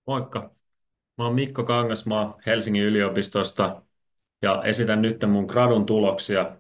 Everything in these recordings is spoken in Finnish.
Moikka, mä oon Mikko Kangasmaa Helsingin yliopistosta ja esitän nyt mun gradun tuloksia,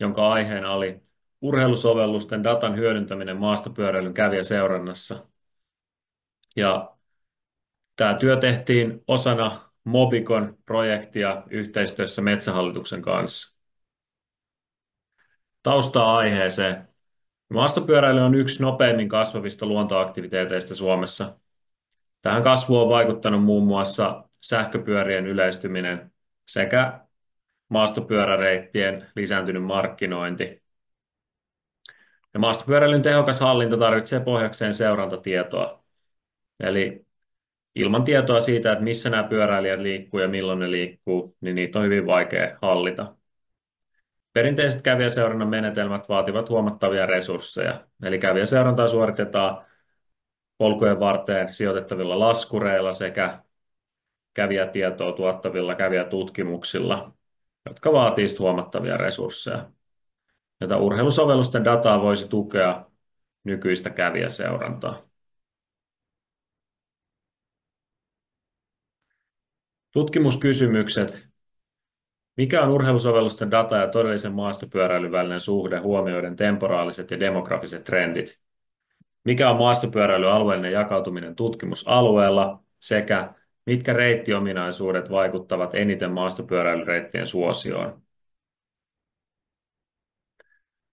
jonka aiheena oli urheilusovellusten datan hyödyntäminen maastopyöräilyn kävijäseurannassa. Ja tämä työ tehtiin osana Mobicon projektia yhteistyössä Metsähallituksen kanssa. Taustaa aiheeseen. Maastopyöräily on yksi nopeimmin kasvavista luontoaktiviteeteista Suomessa. Tähän kasvuun on vaikuttanut muun muassa sähköpyörien yleistyminen sekä maastopyöräreittien lisääntynyt markkinointi. Ja maastopyöräilyn tehokas hallinta tarvitsee pohjakseen seurantatietoa. Eli ilman tietoa siitä, että missä nämä pyöräilijät liikkuu ja milloin ne liikkuu, niin niitä on hyvin vaikea hallita. Perinteiset kävijäseurannan menetelmät vaativat huomattavia resursseja. Eli kävijäseurantaa suoritetaan polkujen varteen sijoitettavilla laskureilla sekä kävijätietoa tuottavilla kävijätutkimuksilla, jotka vaativat huomattavia resursseja, jota urheilusovellusten dataa voisi tukea nykyistä kävijäseurantaa. Tutkimuskysymykset. Mikä on urheilusovellusten data ja todellisen maastopyöräilyn välinen suhde huomioiden temporaaliset ja demografiset trendit? Mikä on maastopyöräilyn alueellinen jakautuminen tutkimusalueella sekä mitkä reittiominaisuudet vaikuttavat eniten maastopyöräilyreittien suosioon?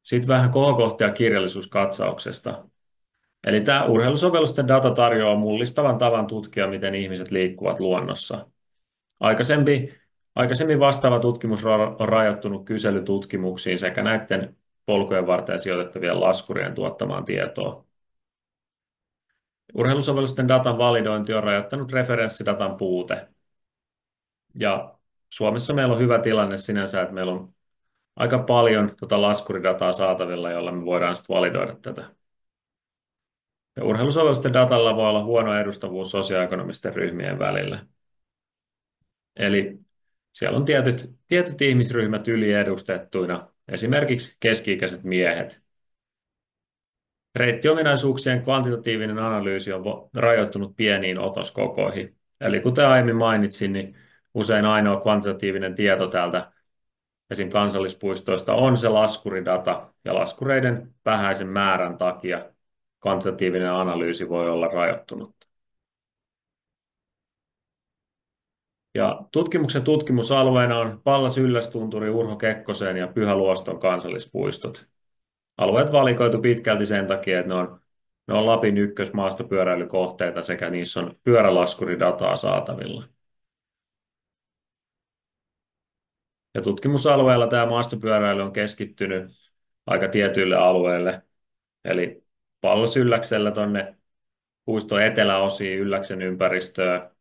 Sitten vähän kohokohtia kirjallisuuskatsauksesta. Eli tämä urheilusovellusten data tarjoaa mullistavan tavan tutkia, miten ihmiset liikkuvat luonnossa. Aikaisemmin vastaava tutkimus on rajoittunut kyselytutkimuksiin sekä näiden polkujen varten sijoitettavien laskurien tuottamaan tietoa. Urheilusovellusten datan validointi on rajoittanut referenssidatan puute. Ja Suomessa meillä on hyvä tilanne sinänsä, että meillä on aika paljon laskuridataa saatavilla, jolla me voidaan sitten validoida tätä. Ja urheilusovellusten datalla voi olla huono edustavuus sosioekonomisten ryhmien välillä. Eli siellä on tietyt ihmisryhmät yliedustettuina, esimerkiksi keski-ikäiset miehet. Reittiominaisuuksien kvantitatiivinen analyysi on rajoittunut pieniin otoskokoihin. Eli kuten aiemmin mainitsin, niin usein ainoa kvantitatiivinen tieto täältä esim. Kansallispuistoista on se laskuridata, ja laskureiden vähäisen määrän takia kvantitatiivinen analyysi voi olla rajoittunut. Ja tutkimuksen tutkimusalueena on Pallas Yllästunturi, Urho Kekkosen ja Pyhä Luoston kansallispuistot. Alueet valikoitu pitkälti sen takia, että ne on Lapin ykkösmaastopyöräilykohteita sekä niissä on pyörälaskuridataa saatavilla. Ja tutkimusalueella tämä maastopyöräily on keskittynyt aika tietyille alueille. Eli Pallas Ylläksellä tuonne puiston eteläosiin Ylläksen ympäristöä,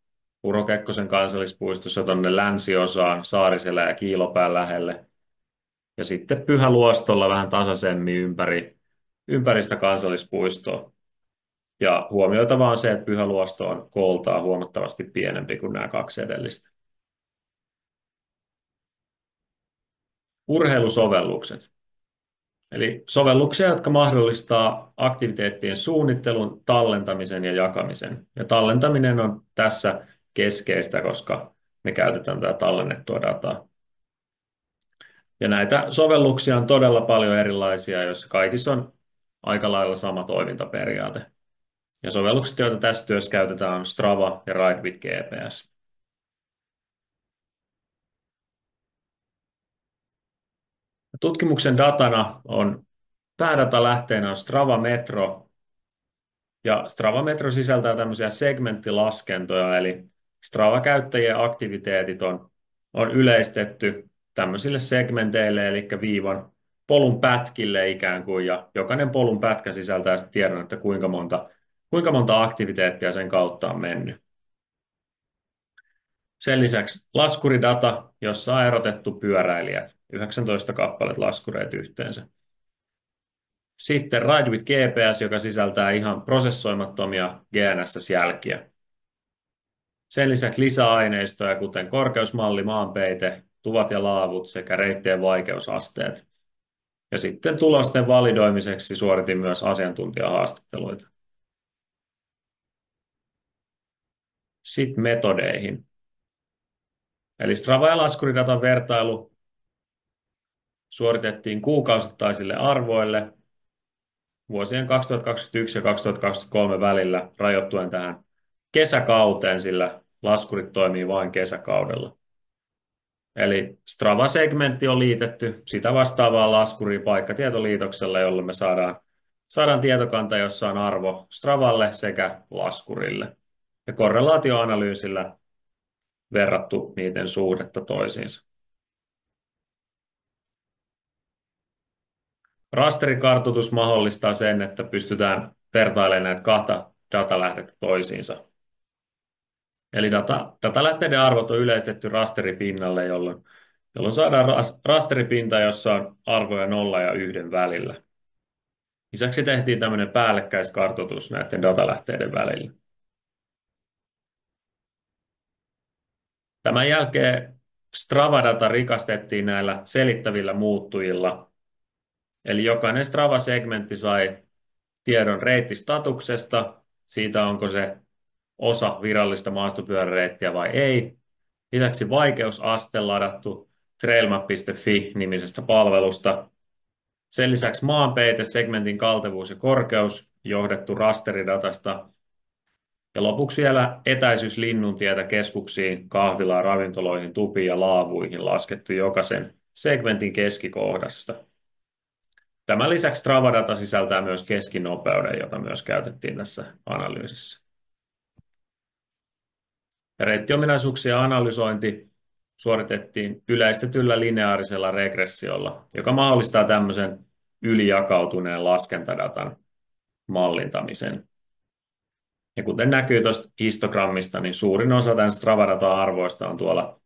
Urho Kekkosen kansallispuistossa tuonne länsiosaan, Saariselä ja Kiilopään lähelle. Ja sitten Pyhäluostolla vähän tasaisemmin ympäristä kansallispuistoa. Ja huomioitavaa on se, että Pyhäluosto on kooltaan huomattavasti pienempi kuin nämä kaksi edellistä. Urheilusovellukset. Eli sovelluksia, jotka mahdollistaa aktiviteettien suunnittelun, tallentamisen ja jakamisen. Ja tallentaminen on tässä keskeistä, koska me käytetään tätä tallennettua dataa. Ja näitä sovelluksia on todella paljon erilaisia, joissa kaikissa on aika lailla sama toimintaperiaate. Ja sovellukset, joita tässä työssä käytetään, on Strava ja Ride with GPS. Tutkimuksen datana on päädata lähteenä on Strava Metro, ja Strava Metro sisältää tämmöisiä segmenttilaskentoja, eli Strava-käyttäjien aktiviteetit on yleistetty tämmöisille segmenteille, eli viivan polun pätkille ikään kuin, ja jokainen polun pätkä sisältää sitten tiedon, että kuinka monta aktiviteettia sen kautta on mennyt. Sen lisäksi laskuridata, jossa on erotettu pyöräilijät, 19 kappaletta laskureita yhteensä. Sitten Ride with GPS, joka sisältää ihan prosessoimattomia GNSS-jälkiä. Sen lisäksi lisäaineistoja, kuten korkeusmalli, maanpeite, tuvat ja laavut sekä reittien vaikeusasteet. Ja sitten tulosten validoimiseksi suoritin myös asiantuntijahaastatteluita. Sitten metodeihin. Eli Strava ja laskuridatan vertailu suoritettiin kuukausittaisille arvoille vuosien 2021 ja 2023 välillä rajoittuen tähän kesäkauteen, sillä laskurit toimii vain kesäkaudella. Eli Strava-segmentti on liitetty sitä vastaavaan laskuriin paikkatietoliitoksella, jolloin me saadaan tietokanta, jossa on arvo Stravalle sekä laskurille. Ja korrelaatioanalyysillä verrattu niiden suhdetta toisiinsa. Rasterikartoitus mahdollistaa sen, että pystytään vertailemaan näitä kahta datalähdettä toisiinsa. Eli datalähteiden arvot on yleistetty rasteripinnalle, jolloin saadaan rasteripinta, jossa on arvoja 0 ja 1 välillä. Lisäksi tehtiin tämmöinen päällekkäiskartoitus näiden datalähteiden välillä. Tämän jälkeen Strava-data rikastettiin näillä selittävillä muuttujilla. Eli jokainen Strava-segmentti sai tiedon reittistatuksesta, siitä onko se osa virallista maastopyöräreittiä vai ei. Lisäksi vaikeusaste ladattu trailmap.fi-nimisestä palvelusta. Sen lisäksi maanpeite, segmentin kaltevuus ja korkeus johdettu rasteridatasta. Ja lopuksi vielä etäisyys Linnuntietä keskuksiin, kahvilaan, ravintoloihin, tupiin ja laavuihin laskettu jokaisen segmentin keskikohdasta. Tämän lisäksi Strava-data sisältää myös keskinopeuden, jota myös käytettiin tässä analyysissä. Reittiominaisuuksien analysointi suoritettiin yleistetyllä lineaarisella regressiolla, joka mahdollistaa tämmöisen ylijakautuneen laskentadatan mallintamisen. Ja kuten näkyy tuosta histogrammista, niin suurin osa tämän Strava-data-arvoista on tuolla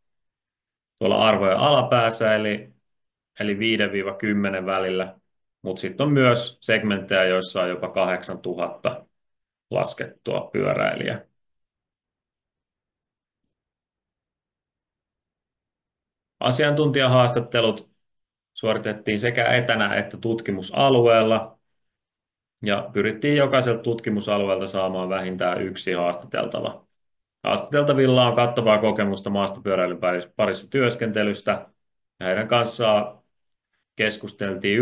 arvojen alapäässä, eli 5-10 välillä, mutta sitten on myös segmenttejä, joissa on jopa 8000 laskettua pyöräilijää. Asiantuntijahaastattelut suoritettiin sekä etänä että tutkimusalueella, ja pyrittiin jokaiselta tutkimusalueelta saamaan vähintään yksi haastateltava. Haastateltavilla on kattavaa kokemusta maastopyöräilyn parissa työskentelystä, ja heidän kanssaan keskusteltiin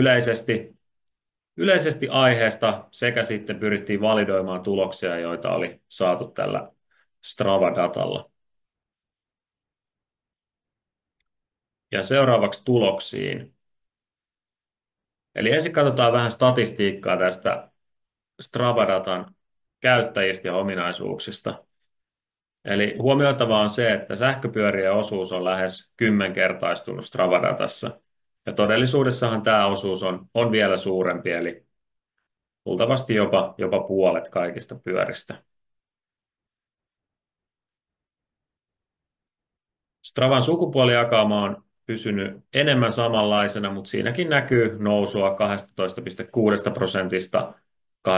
yleisesti aiheesta sekä sitten pyrittiin validoimaan tuloksia, joita oli saatu tällä Strava-datalla. Ja seuraavaksi tuloksiin. Eli ensin katsotaan vähän statistiikkaa tästä Strava-datan käyttäjistä ja ominaisuuksista. Eli huomioitavaa on se, että sähköpyörien osuus on lähes 10-kertaistunut Strava-datassa. Ja todellisuudessahan tämä osuus on vielä suurempi, eli luultavasti jopa puolet kaikista pyöristä. Stravan sukupuolijakauma on pysynyt enemmän samanlaisena, mutta siinäkin näkyy nousua 12,6% 18,6%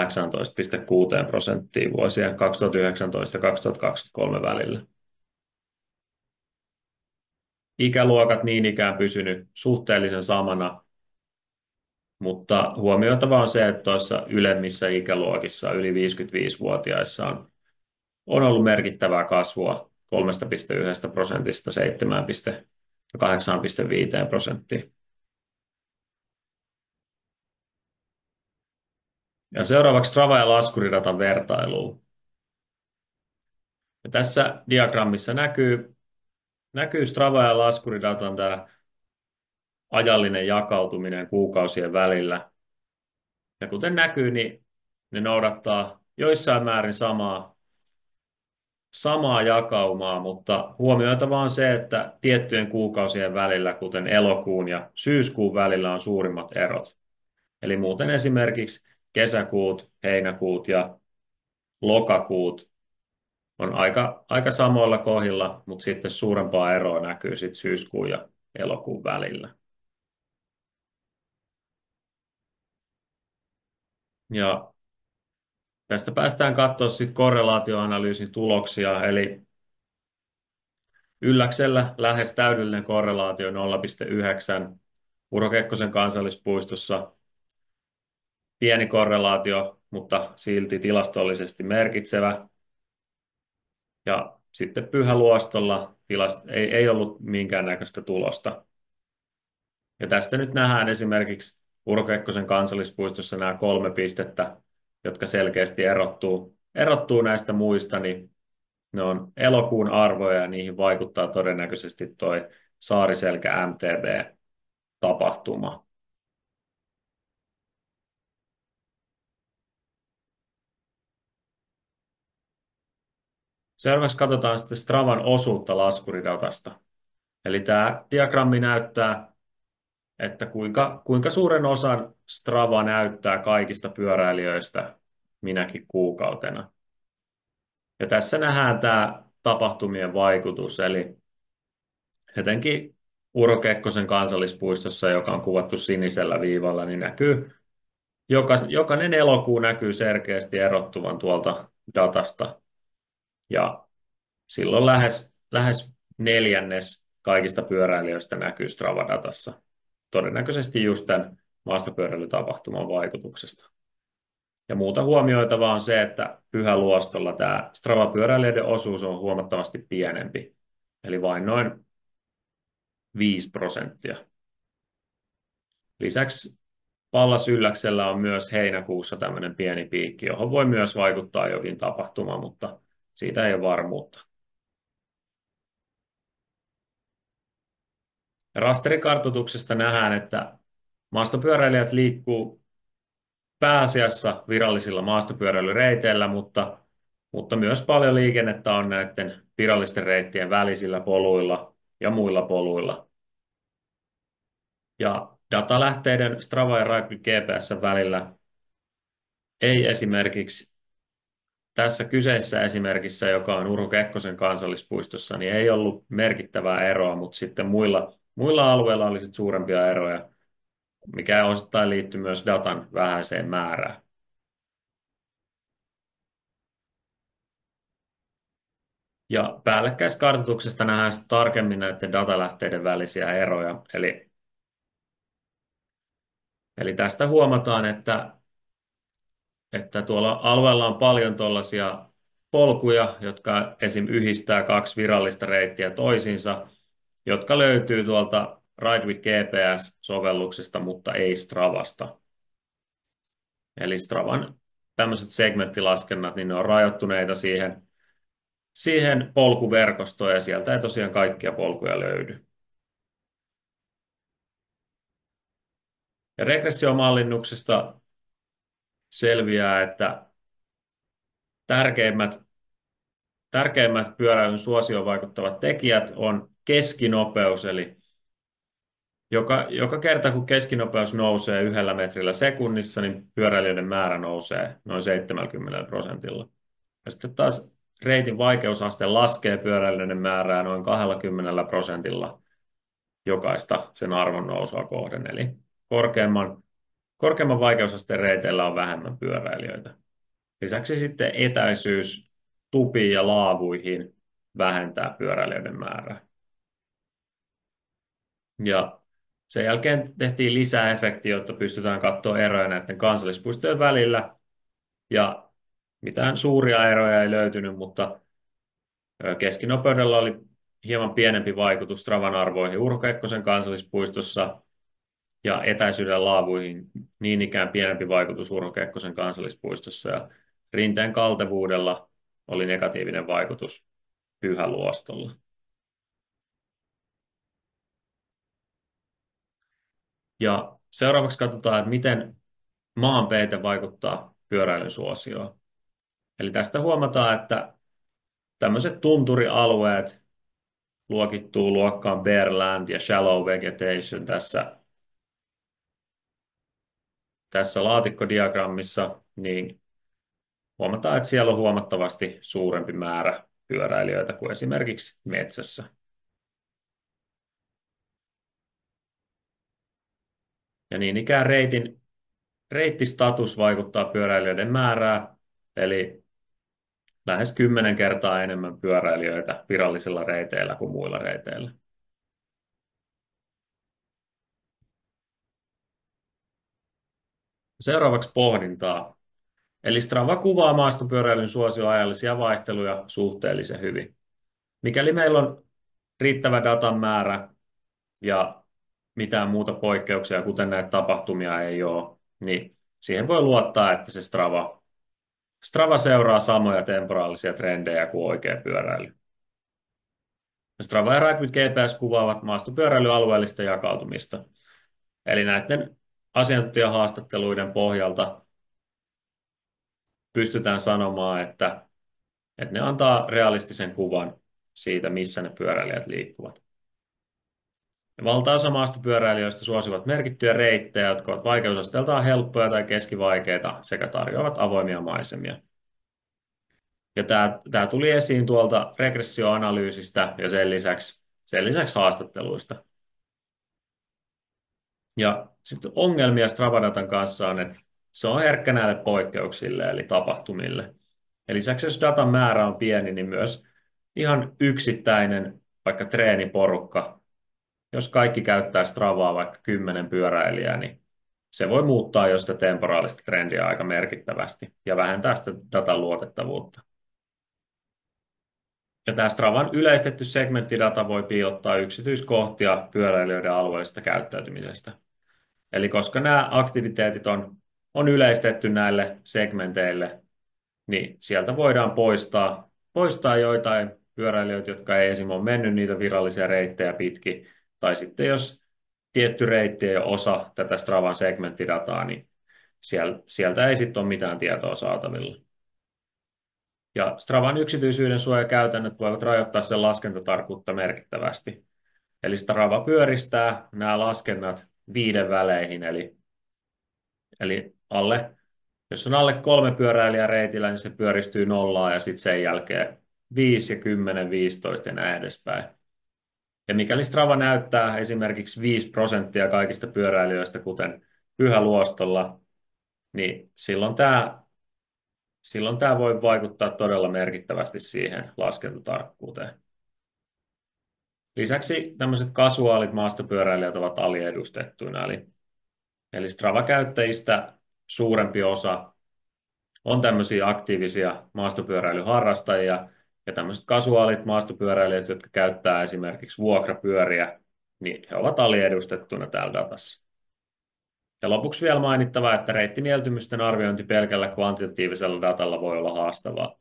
vuosien 2019 ja 2023 välillä. Ikäluokat niin ikään pysynyt suhteellisen samana, mutta huomioitava on se, että tuossa ylemmissä ikäluokissa yli 55-vuotiaissa on ollut merkittävää kasvua 3,1% 7,8,5%. Ja seuraavaksi Strava ja laskuridatan vertailuun. Ja tässä diagrammissa näkyy Strava ja laskuridatan tämä ajallinen jakautuminen kuukausien välillä. Ja kuten näkyy, niin ne noudattaa joissain määrin samaa jakaumaa, mutta huomioitava on se, että tiettyjen kuukausien välillä, kuten elokuun ja syyskuun välillä, on suurimmat erot. Eli muuten esimerkiksi kesäkuut, heinäkuut ja lokakuut on aika samoilla kohdilla, mutta sitten suurempaa eroa näkyy sitten syyskuun ja elokuun välillä. Ja tästä päästään katsoa sitten korrelaatioanalyysin tuloksia, eli Ylläksellä lähes täydellinen korrelaatio 0,9, Urho Kekkosen kansallispuistossa pieni korrelaatio, mutta silti tilastollisesti merkitsevä. Ja sitten Pyhäluostolla ei ollut minkäännäköistä tulosta. Ja tästä nyt nähdään esimerkiksi Urho Kekkosen kansallispuistossa nämä 3 pistettä, jotka selkeästi erottuu näistä muista, niin ne on elokuun arvoja ja niihin vaikuttaa todennäköisesti toi Saariselkä MTB-tapahtuma. Seuraavaksi katsotaan sitten Stravan osuutta laskuridatasta. Eli tämä diagrammi näyttää, että kuinka suuren osan Strava näyttää kaikista pyöräilijöistä minäkin kuukautena. Ja tässä nähdään tämä tapahtumien vaikutus, eli etenkin Urho Kekkosen kansallispuistossa, joka on kuvattu sinisellä viivalla, niin näkyy, jokainen elokuu näkyy selkeästi erottuvan tuolta datasta. Ja silloin lähes neljännes kaikista pyöräilijöistä näkyy Strava-datassa. Todennäköisesti just tämän maastopyöräilytapahtuman vaikutuksesta. Ja muuta huomioitavaa on se, että Pyhäluostolla tämä Strava-pyöräilijöiden osuus on huomattavasti pienempi, eli vain noin 5%. Lisäksi Pallas-Ylläksellä on myös heinäkuussa tämmöinen pieni piikki, johon voi myös vaikuttaa jokin tapahtuma, mutta siitä ei ole varmuutta. Rasterikartoituksesta nähdään, että maastopyöräilijät liikkuu pääasiassa virallisilla maastopyöräilyreiteillä, mutta myös paljon liikennettä on näiden virallisten reittien välisillä poluilla ja muilla poluilla. Ja datalähteiden Strava ja Raikkonen GPS välillä ei esimerkiksi tässä kyseisessä esimerkissä, joka on Urho Kekkosen kansallispuistossa, niin ei ollut merkittävää eroa, mutta sitten muilla alueilla oli sitten suurempia eroja, mikä osittain liittyy myös datan vähäiseen määrään. Ja päällekkäiskartoituksesta nähdään sitten tarkemmin näiden datalähteiden välisiä eroja. Eli tästä huomataan, että tuolla alueella on paljon tuollaisia polkuja, jotka esim. Yhdistää 2 virallista reittiä toisiinsa, jotka löytyy tuolta Ride with GPS-sovelluksesta, mutta ei Stravasta. Eli Stravan tämmöiset segmenttilaskennat, niin ne on rajoittuneita siihen polkuverkostoon, ja sieltä ei tosiaan kaikkia polkuja löydy. Ja regressiomallinnuksesta selviää, että tärkeimmät pyöräilyn suosioon vaikuttavat tekijät on keskinopeus, eli joka kerta kun keskinopeus nousee 1 metrillä sekunnissa, niin pyöräilijöiden määrä nousee noin 70%. Ja sitten taas reitin vaikeusaste laskee pyöräilijöiden määrää noin 20% jokaista sen arvon nousua kohden. Eli korkeamman vaikeusasteen reiteillä on vähemmän pyöräilijöitä. Lisäksi sitten etäisyys tupiin ja laavuihin vähentää pyöräilijöiden määrää. Ja sen jälkeen tehtiin lisää efektiä, jotta pystytään katsoa eroja näiden kansallispuistojen välillä. Ja mitään suuria eroja ei löytynyt, mutta keskinopeudella oli hieman pienempi vaikutus Stravan arvoihin Urho Kekkosen kansallispuistossa ja etäisyyden laavuihin niin ikään pienempi vaikutus Urho Kekkosen kansallispuistossa. Ja rinteen kaltevuudella oli negatiivinen vaikutus Pyhäluostolla. Ja seuraavaksi katsotaan, että miten maanpeite vaikuttaa pyöräilyn suosioon. Eli tästä huomataan, että tämmöiset tunturialueet luokittuu luokkaan bare land ja shallow vegetation tässä laatikkodiagrammissa, niin huomataan, että siellä on huomattavasti suurempi määrä pyöräilijöitä kuin esimerkiksi metsässä. Ja niin ikään reittistatus vaikuttaa pyöräilijöiden määrää, eli lähes 10 kertaa enemmän pyöräilijöitä virallisilla reiteillä kuin muilla reiteillä. Seuraavaksi pohdintaa. Eli Strava kuvaa maastopyöräilyn suosioajallisia vaihteluja suhteellisen hyvin. Mikäli meillä on riittävä datan määrä ja mitään muuta poikkeuksia, kuten näitä tapahtumia ei ole, niin siihen voi luottaa, että se Strava seuraa samoja temporaalisia trendejä kuin oikea pyöräily. Strava ja Ride with GPS kuvaavat maastopyöräilyalueellista jakautumista. Eli näiden asiantuntijahaastatteluiden pohjalta pystytään sanomaan, että ne antaa realistisen kuvan siitä, missä ne pyöräilijät liikkuvat. Ja valtaosa maastopyöräilijöistä suosivat merkittyjä reittejä, jotka ovat vaikeusasteeltaan helppoja tai keskivaikeita sekä tarjoavat avoimia maisemia. Ja tämä tuli esiin tuolta regressioanalyysistä ja sen lisäksi haastatteluista. Ja sitten ongelmia Stravadatan kanssa on, että se on herkkä näille poikkeuksille eli tapahtumille. Ja lisäksi jos datan määrä on pieni, niin myös ihan yksittäinen vaikka treeniporukka, jos kaikki käyttää Stravaa vaikka 10 pyöräilijää, niin se voi muuttaa jo sitä temporaalista trendiä aika merkittävästi ja vähentää sitä datan luotettavuutta. Ja tämä Stravan yleistetty segmenttidata voi piilottaa yksityiskohtia pyöräilijöiden alueellisesta käyttäytymisestä. Eli koska nämä aktiviteetit on yleistetty näille segmenteille, niin sieltä voidaan poistaa joitain pyöräilijöitä, jotka ei esimerkiksi ole mennyt niitä virallisia reittejä pitkin, tai sitten jos tietty reitti ei ole osa tätä Stravan segmenttidataa, niin sieltä ei sitten ole mitään tietoa saatavilla. Ja Stravan yksityisyyden suojakäytännöt voivat rajoittaa sen laskentatarkkuutta merkittävästi. Eli Strava pyöristää nämä laskennat 5 väleihin, eli jos on alle 3 pyöräilijää reitillä, niin se pyöristyy nollaan ja sitten sen jälkeen 5 ja 10, 15 ja näin edespäin. Ja mikäli Strava näyttää esimerkiksi 5% kaikista pyöräilijöistä, kuten Pyhäluostolla, niin silloin tämä voi vaikuttaa todella merkittävästi siihen laskentatarkkuuteen. Lisäksi tämmöiset kasuaalit maastopyöräilijät ovat aliedustettuina, eli Strava-käyttäjistä suurempi osa on tämmöisiä aktiivisia maastopyöräilyharrastajia, ja tämmöiset kasuaalit maastopyöräilijät, jotka käyttää esimerkiksi vuokrapyöriä, niin he ovat aliedustettuina täällä datassa. Ja lopuksi vielä mainittava, että reittimieltymysten arviointi pelkällä kvantitatiivisella datalla voi olla haastavaa.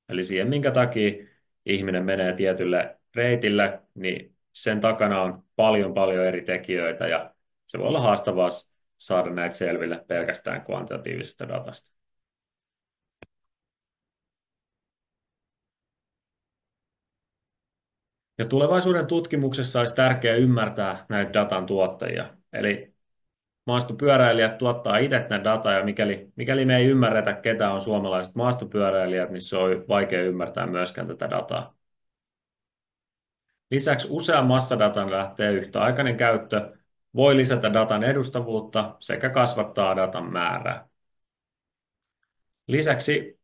Eli siihen, minkä takia ihminen menee tietylle reitille, niin sen takana on paljon paljon eri tekijöitä, ja se voi olla haastavaa saada näitä selville pelkästään kvantitatiivisesta datasta. Ja tulevaisuuden tutkimuksessa olisi tärkeää ymmärtää näitä datan tuottajia. Eli maastopyöräilijät tuottaa itse tätä dataa, ja mikäli me ei ymmärretä, ketä on suomalaiset maastopyöräilijät, niin se on vaikea ymmärtää myöskään tätä dataa. Lisäksi usean massadatan lähteen yhtäaikainen käyttö voi lisätä datan edustavuutta sekä kasvattaa datan määrää. Lisäksi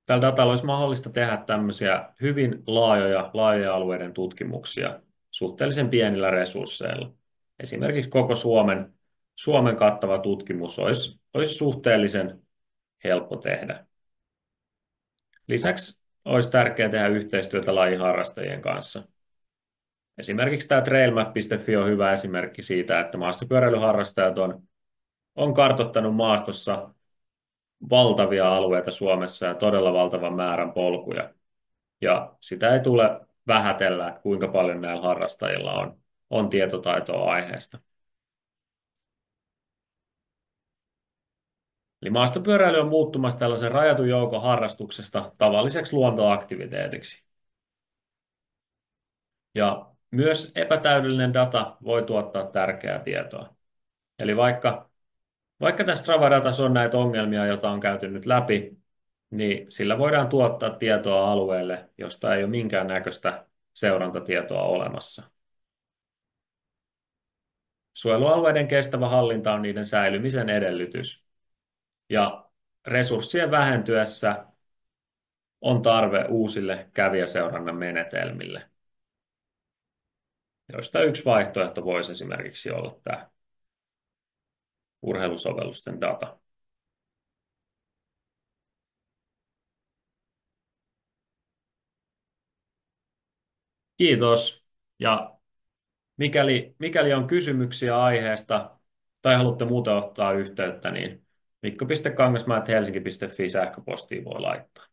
tällä datalla olisi mahdollista tehdä tämmöisiä hyvin laajoja alueiden tutkimuksia suhteellisen pienillä resursseilla. Esimerkiksi koko Suomen kattava tutkimus olisi suhteellisen helppo tehdä. Lisäksi olisi tärkeää tehdä yhteistyötä lajiharrastajien kanssa. Esimerkiksi tämä trailmap.fi on hyvä esimerkki siitä, että maastopyöräilyharrastajat on kartoittanut maastossa valtavia alueita Suomessa ja todella valtavan määrän polkuja. Ja sitä ei tule vähätellä, että kuinka paljon näillä harrastajilla on tietotaitoa aiheesta. Eli maastopyöräily on muuttumassa tällaisen rajatun joukon harrastuksesta tavalliseksi luontoaktiviteetiksi. Ja myös epätäydellinen data voi tuottaa tärkeää tietoa. Eli vaikka tässä Strava-datassa on näitä ongelmia, joita on käyty nyt läpi, niin sillä voidaan tuottaa tietoa alueelle, josta ei ole minkäännäköistä seurantatietoa olemassa. Suojelualueiden kestävä hallinta on niiden säilymisen edellytys. Ja resurssien vähentyessä on tarve uusille kävijäseurannan menetelmille, joista yksi vaihtoehto voisi esimerkiksi olla tämä urheilusovellusten data. Kiitos. Ja mikäli on kysymyksiä aiheesta tai haluatte muuten ottaa yhteyttä, niin mikko.kangasmaa@helsinki.fi sähköpostiin voi laittaa.